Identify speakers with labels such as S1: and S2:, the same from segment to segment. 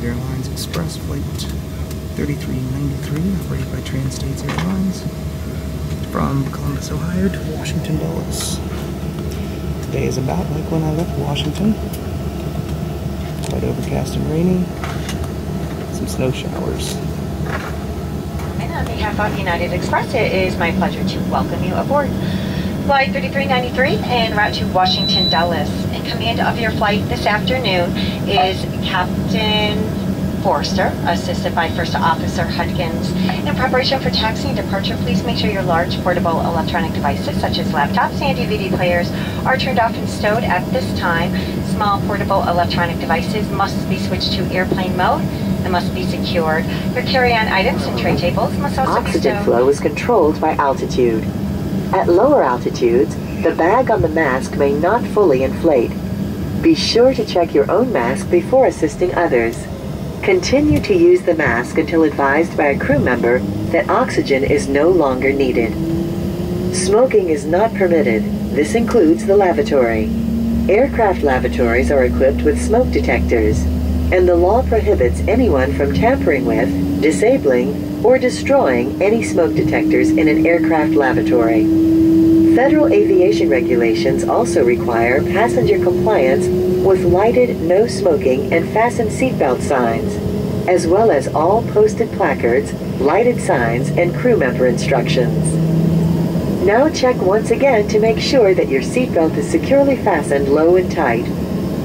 S1: Airlines Express Flight 3393, operated by Trans-States Airlines, from Columbus, Ohio to Washington, Dulles. Today is about like when I left Washington. Quite overcast and rainy. Some snow showers.
S2: And on behalf of United Express, it is my pleasure to welcome you aboard Flight 3393 en route to Washington Dulles. In command of your flight this afternoon is Captain Forster, assisted by First Officer Hudkins. In preparation for taxi and departure, please make sure your large portable electronic devices such as laptops and DVD players are turned off and stowed at this time. Small portable electronic devices must be switched to airplane mode and must be secured. Your carry-on items and tray tables must also be stowed.
S3: Oxygen flow is controlled by altitude. At lower altitudes, the bag on the mask may not fully inflate. Be sure to check your own mask before assisting others. Continue to use the mask until advised by a crew member that oxygen is no longer needed. Smoking is not permitted. This includes the lavatory. Aircraft lavatories are equipped with smoke detectors, and the law prohibits anyone from tampering with, disabling, or destroying any smoke detectors in an aircraft lavatory. Federal aviation regulations also require passenger compliance with lighted no smoking and fastened seatbelt signs, as well as all posted placards, lighted signs, and crew member instructions. Now check once again to make sure that your seatbelt is securely fastened low and tight.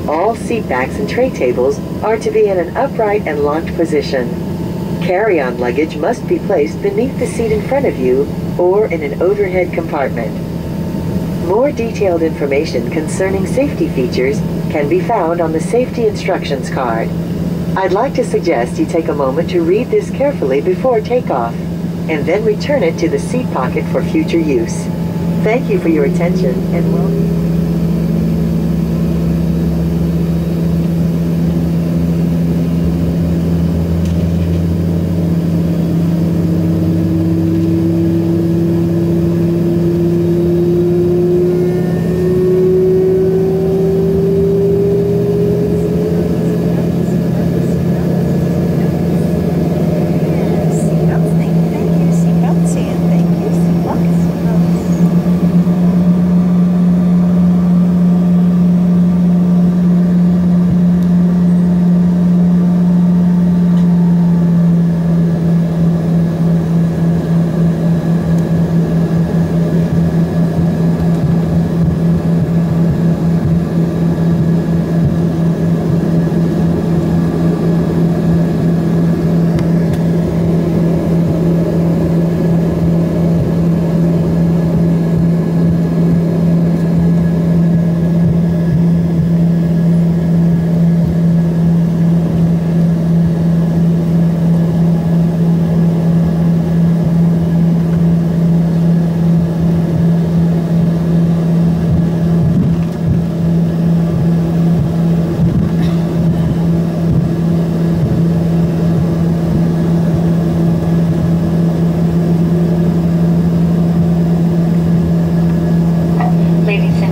S3: All seat backs and tray tables are to be in an upright and locked position. Carry-on luggage must be placed beneath the seat in front of you or in an overhead compartment. More detailed information concerning safety features can be found on the safety instructions card. I'd like to suggest you take a moment to read this carefully before takeoff, and then return it to the seat pocket for future use. Thank you for your attention, and welcome.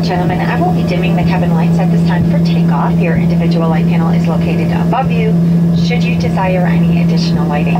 S2: Gentlemen, I will be dimming the cabin lights at this time for takeoff. Your individual light panel is located above you, should you desire any additional lighting.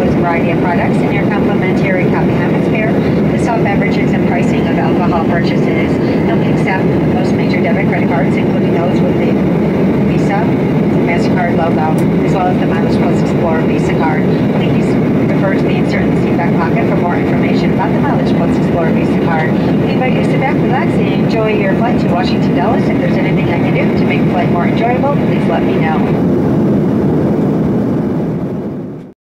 S2: includes a variety of products and your complimentary coffee hemisphere, with all beverages and pricing of alcohol purchases. And we accept most major debit credit cards, including those with the Visa, MasterCard logo, as well as the Mileage Plus Explorer Visa card. Please refer to the insert in the seat back pocket for more information about the Mileage Plus Explorer Visa card. We invite you to sit back, relax, and enjoy your flight to Washington Dulles. If there's anything I can do to make the flight more enjoyable, please let me know.